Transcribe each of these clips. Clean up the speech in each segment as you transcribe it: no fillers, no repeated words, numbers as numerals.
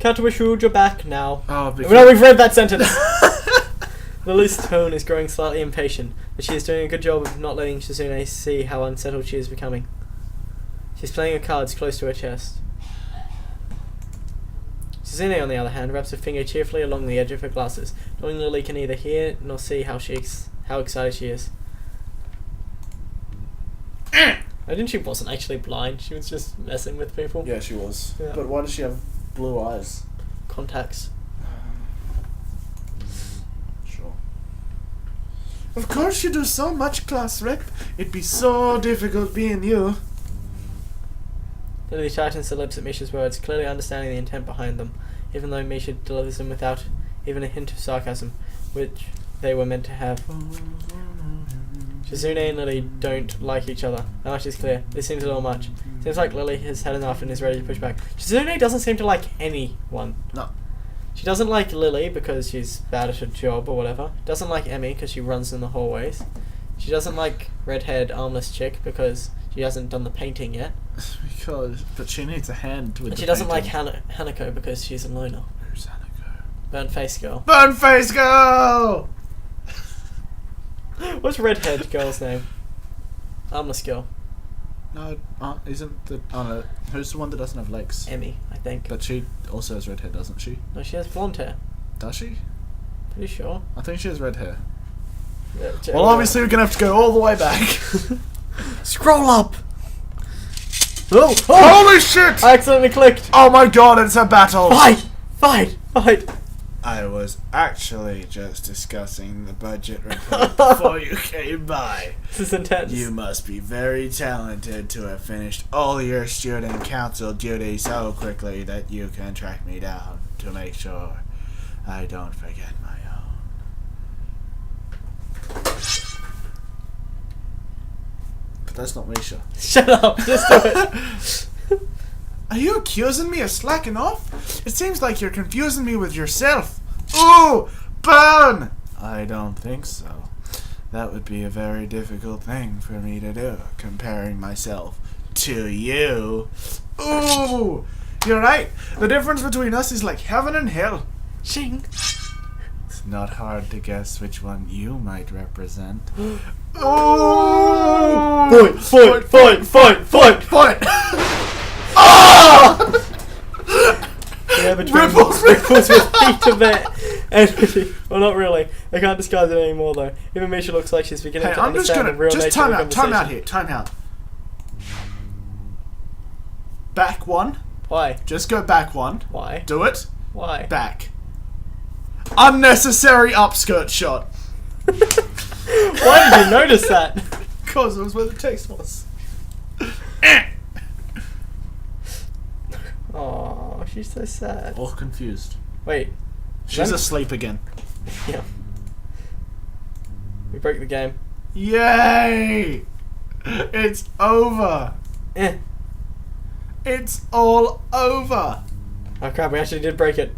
Katawa Shoujo back now. Oh, No, we've read that sentence. Lily's tone is growing slightly impatient, but she is doing a good job of not letting Shizune see how unsettled she is becoming. She's playing her cards close to her chest. Shizune, on the other hand, wraps her finger cheerfully along the edge of her glasses, knowing Lily can neither hear nor see how excited she is. Imagine she wasn't actually blind, she was just messing with people. Yeah, she was. Yeah. But why does she have blue eyes? Contacts. Sure. Of course you do so much, class rep. It'd be so difficult being you. Lily tightens her lips at Misha's words, clearly understanding the intent behind them, even though Misha delivers them without even a hint of sarcasm, which they were meant to have. Shizune and Lily don't like each other. That much is clear. This seems a little much. Seems like Lily has had enough and is ready to push back. Shizune doesn't seem to like anyone. No. She doesn't like Lily because she's bad at her job or whatever. Doesn't like Emmy because she runs in the hallways. She doesn't like red-haired armless chick because she hasn't done the painting yet. But she needs a hand with And the she doesn't like painting. Hanako because she's a loner. Who's Hanako? Burnt face girl. Burn face girl! What's redhead girl's name? Armless girl. No, isn't the... Oh no, who's the one that doesn't have legs? Emmy, I think. But she also has red hair, doesn't she? No, she has blonde hair. Does she? Pretty sure. I think she has red hair. Yeah, Well, obviously we're gonna have to go all the way back. Scroll up! Oh! Holy shit! I accidentally clicked! Oh my god, it's a battle! Fight! Fight! Fight! I was actually just discussing the budget report before you came by. This is intense. You must be very talented to have finished all your student council duties so quickly that you can track me down to make sure I don't forget my own. But that's not Misha. Shut up! Just do it! Are you accusing me of slacking off? It seems like you're confusing me with yourself. Ooh! Burn! I don't think so. That would be a very difficult thing for me to do, comparing myself to you. Ooh! You're right. The difference between us is like heaven and hell. Shing! It's not hard to guess which one you might represent. Ooh! Fight! Fight! Fight! Fight! Fight! Fight! Ah! Yeah, between Ripples! ripples with heat of their energy. Well, not really. They can't disguise it anymore, though. Even Misha looks like she's beginning Hey, to I'm just understand gonna... the real Just nature time of the out. Time out conversation. here. Time out. Back one. Why? Just go back one. Why? Do it. Why? Back. Unnecessary upskirt shot. Why did you notice that? Because it was where the text was. Oh, she's so sad. Or confused. Wait. She's Then- asleep again. Yeah. We broke the game. Yay! It's over. Eh. It's all over. Oh crap, we actually did break it.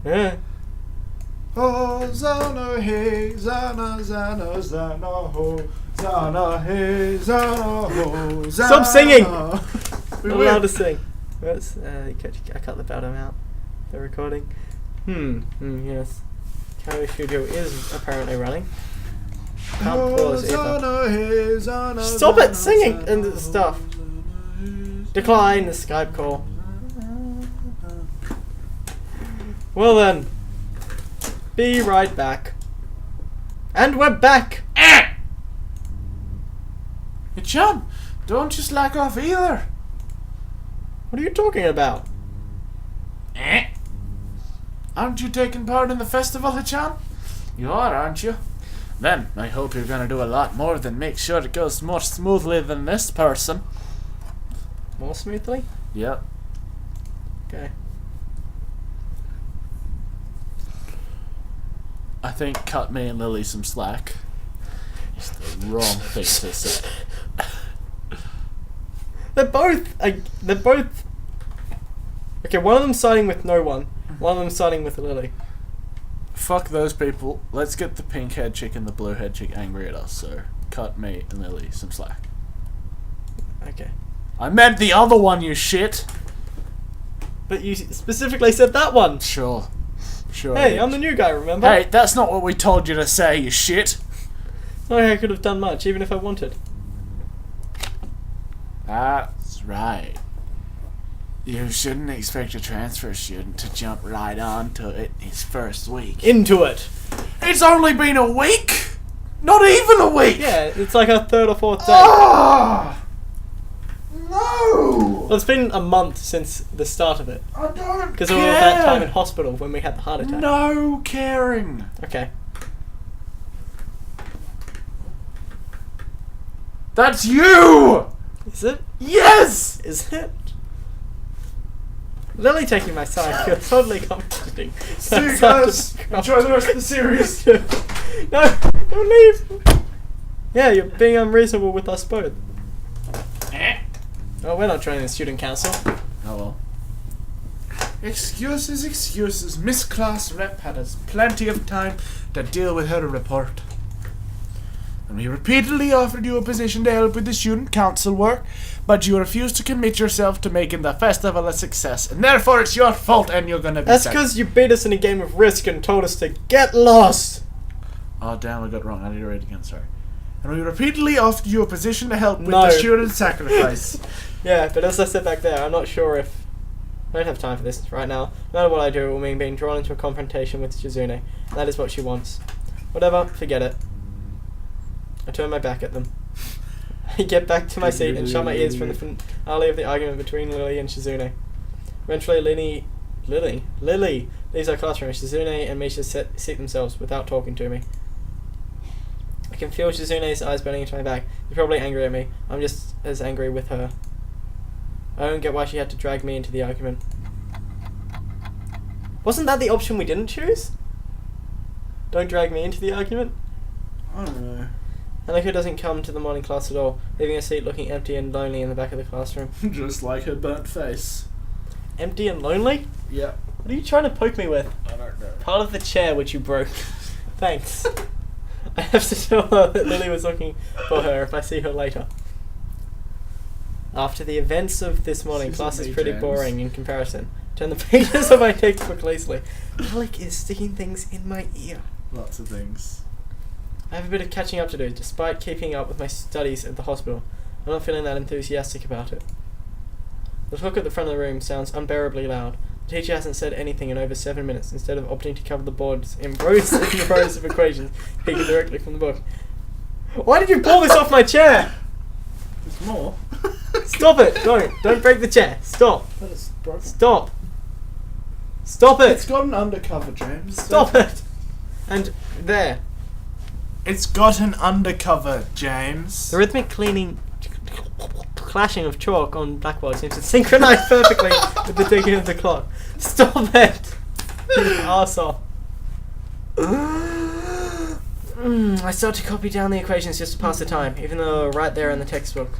Eh. Oh, Zana, hey, Zana, Zana, Zana, ho. Zana, hey, Zana, ho. Zana. Stop singing! We Not win. allowed to sing. What's, I cut the bottom out. The recording. Yes. Katawa Shoujo is apparently running. Can't pause either. Zana, hey, Zana, Stop it Zana, singing Zana, and the ho, stuff. Zana, hey. Decline the Skype call. Well then. Be right back. And we're back! Hey, John, don't you slack off either. What are you talking about? Aren't you taking part in the festival, Hichan? You are, aren't you? Then, I hope you're gonna do a lot more than make sure it goes more smoothly than this person. More smoothly? Yep. Okay. I think cut me and Lily some slack. It's the wrong thing to say. They're both... Okay, one of them's siding with no one. One of them's siding with Lily. Fuck those people. Let's get the pink head chick and the blue head chick angry at us, so cut me and Lily some slack. Okay. I meant the other one, you shit! But you specifically said that one. Sure. Hey, I'm the new guy, remember? Hey, that's not what we told you to say, you shit. It's not like I could have done much, even if I wanted. That's right. You shouldn't expect a transfer student to jump right onto it his first week. Into it! It's only been a week! Not even a week! Yeah, it's like our third or fourth day. Ah! No! Well, it's been a month since the start of it. I don't Because of all of that time in hospital when we had the heart attack. No caring. Okay. That's you! Is it? Yes! Is it? Lily taking my side. You're totally contradicting. See you guys. Enjoy the rest of the series. No, don't leave. Yeah, you're being unreasonable with us both. Oh, we're not joining the student council. Oh well. Excuses. Miss Class Rep had us plenty of time to deal with her report. And we repeatedly offered you a position to help with the student council work, but you refused to commit yourself to making the festival a success, and therefore it's your fault and you're gonna be That's sacked. because you beat us in a game of Risk and told us to get lost. Oh damn, I got it wrong. I need to read it again, sorry. And we repeatedly offered you a position to help with No. the student sacrifice. Yeah, but as I said back there, I'm not sure if... I don't have time for this right now. No matter what I do, it will mean being drawn into a confrontation with Shizune. And that is what she wants. Whatever, forget it. I turn my back at them. I get back to my seat and shut my ears from the finale of the argument between Lily and Shizune. Eventually, Lily leaves our classroom. Shizune and Misha seat themselves without talking to me. I can feel Shizune's eyes burning into my back. She's probably angry at me. I'm just as angry with her. I don't get why she had to drag me into the argument. Wasn't that the option we didn't choose? Don't drag me into the argument? I don't know. Hanako doesn't come to the morning class at all, leaving her seat looking empty and lonely in the back of the classroom. Just like her burnt face. Empty and lonely? Yeah. What are you trying to poke me with? I don't know. Part of the chair which you broke. Thanks. I have to tell her that Lily was looking for her if I see her later. After the events of this morning, class is pretty boring in comparison. Turn the pages of my textbook lazily. Alec is sticking things in my ear. Lots of things. I have a bit of catching up to do, despite keeping up with my studies at the hospital. I'm not feeling that enthusiastic about it. The talk at the front of the room sounds unbearably loud. The teacher hasn't said anything in over 7 minutes, instead of opting to cover the boards in rows and rows of equations, taken directly from the book. Why did you pull this off my chair? There's more. Stop it! Don't break the chair. Stop. That is broken. Stop. Stop It's it! got an undercover, James. Stop it! And there. It's got an undercover, James. The rhythmic clashing of chalk on blackboard seems to synchronize perfectly with the ticking of the clock. Stop it! You arsehole. I start to copy down the equations just to pass the time, even though they're right there in the textbook.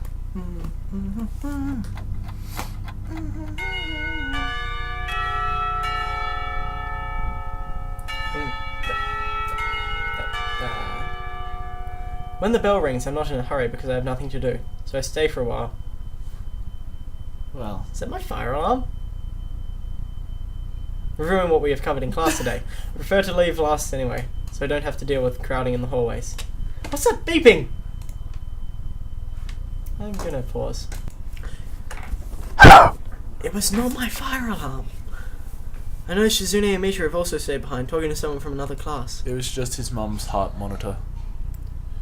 When the bell rings, I'm not in a hurry because I have nothing to do, so I stay for a while. Well, Is that my fire alarm? Reviewing what we have covered in class today, I prefer to leave last anyway, so I don't have to deal with crowding in the hallways. What's that beeping? I'm gonna pause. It was not my fire alarm. I know Shizune and Misha have also stayed behind, talking to someone from another class. it was just his mum's heart monitor.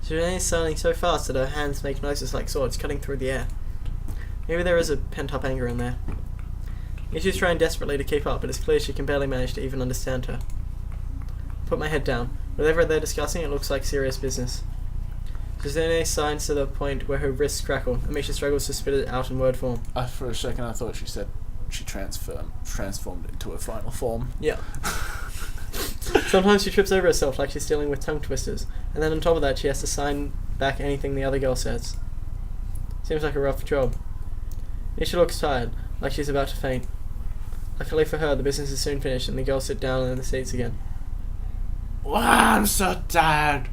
Shizune is sounding so fast that her hands make noises like swords cutting through the air. Maybe there is a pent-up anger in there. Misha's trying desperately to keep up, but it's clear she can barely manage to even understand her. I put my head down. Whatever they're discussing, it looks like serious business. Shizune signs to the point where her wrists crackle, and Misha struggles to spit it out in word form. For a second, I thought she said she transformed into her final form. Yeah. Sometimes she trips over herself like she's dealing with tongue twisters, and then on top of that she has to sign back anything the other girl says. Seems like a rough job. Misha looks tired, like she's about to faint. Luckily for her, the business is soon finished and the girls sit down in the seats again. Wow, I'm so tired.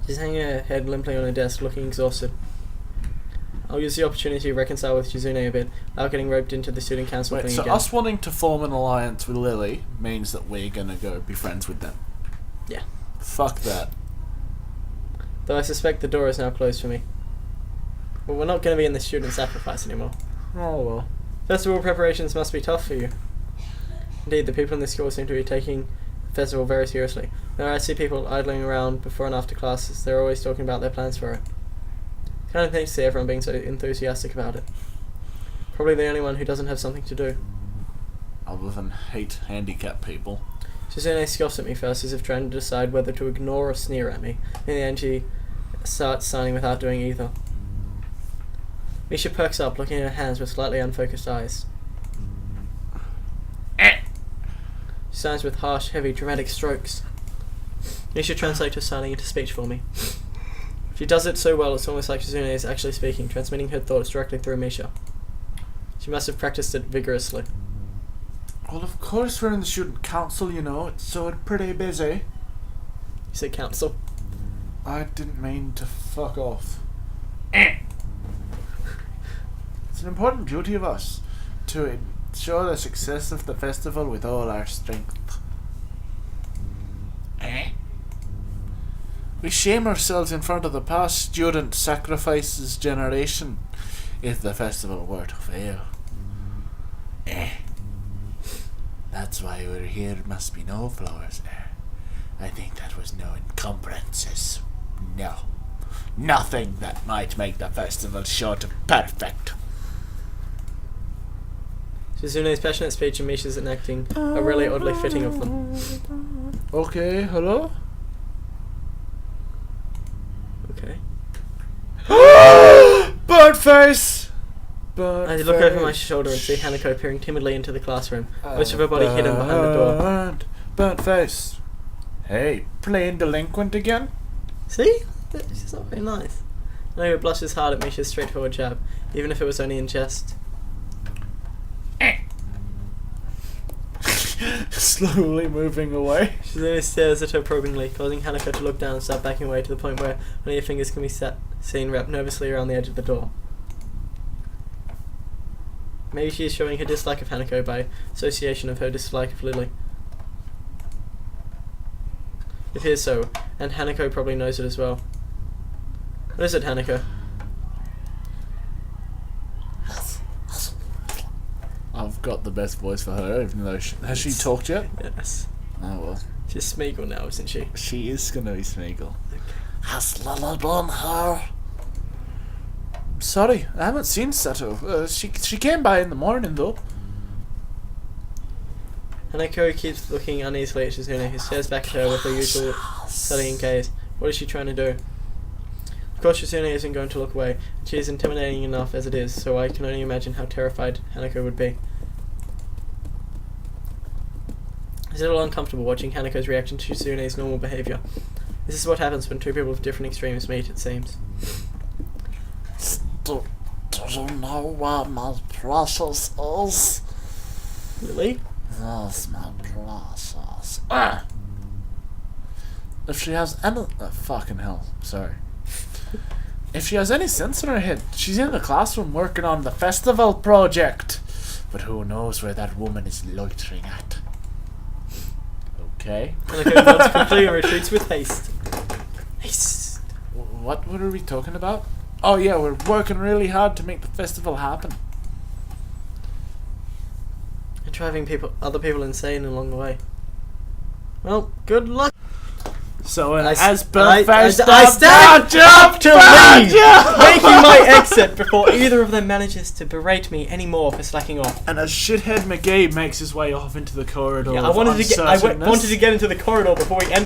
She's hanging her head limply on her desk, looking exhausted. I'll use the opportunity to reconcile with Shizune a bit without getting roped into the student council Wait, thing so again. us wanting to form an alliance with Lily means that we're gonna go be friends with them? Yeah. Fuck that. Though I suspect the door is now closed for me. Well, we're not going to be in the student sacrifice anymore. Oh well. Festival preparations must be tough for you. Indeed, the people in this school seem to be taking the festival very seriously. Whenever I see people idling around before and after classes, they're always talking about their plans for it. Kind of neat to see everyone being so enthusiastic about it. Probably the only one who doesn't have something to do. Other than hate handicapped people. Shizune scoffs at me first as if trying to decide whether to ignore or sneer at me. In the end, she starts signing without doing either. Misha perks up, looking at her hands with slightly unfocused eyes. She signs with harsh, heavy, dramatic strokes. Misha translates her signing into speech for me. She does it so well it's almost like Shizune is actually speaking, transmitting her thoughts directly through Misha. She must have practiced it vigorously. Well, of course we're in the student council, you know. It's so pretty busy. You said council. I didn't mean to fuck off. It's an important duty of us to ensure the success of the festival with all our strength. We shame ourselves in front of the past student sacrifices generation if the festival were to fail. That's why we're here. Must be no flowers there. I think that was no encumbrances. No. Nothing that might make the festival short of perfect. Shizune's passionate speech and Misha's enacting are really oddly fitting of them. Okay, hello? Okay. Bird face! I look over my shoulder and see Hanako peering timidly into the classroom, most of her body hidden behind the door. Burnt face. Hey, playing delinquent again? See? She's not very nice. Hanako blushes hard at Misha's straightforward jab, even if it was only in jest. Slowly moving away. Shizune stares at her probingly, causing Hanako to look down and start backing away to the point where one of your fingers can be seen wrapped nervously around the edge of the door. Maybe she is showing her dislike of Hanako by association of her dislike of Lily. It appears so, and Hanako probably knows it as well. What is it, Hanako? I've got the best voice for her, even though has she talked yet? Yes. Oh well. She's Smeagol now, isn't she? She is gonna be Smeagol. Okay. Has Lila done her? Sorry, I haven't seen Sato. She came by in the morning though. Hanako keeps looking uneasily at Shizune, who stares back at her with her usual studying gaze. What is she trying to do? Of course, Shizune isn't going to look away. She is intimidating enough as it is, so I can only imagine how terrified Hanako would be. It's a little uncomfortable watching Hanako's reaction to Shizune's normal behaviour. This is what happens when two people of different extremes meet, it seems. Do you know where my precious is? Really? That's my precious. If she has any... fucking hell, sorry. If she has any sense in her head, she's in the classroom working on the festival project. But who knows where that woman is loitering at. Okay. Hanako nods quickly and retreats with haste. Haste. What were we talking about? Oh yeah, we're working really hard to make the festival happen. And driving other people insane along the way. Well, good luck. So I stand up to leave, making my exit before either of them manages to berate me any more for slacking off. And as shithead McGee makes his way off into the corridor. Yeah, I wanted to get into the corridor before we end.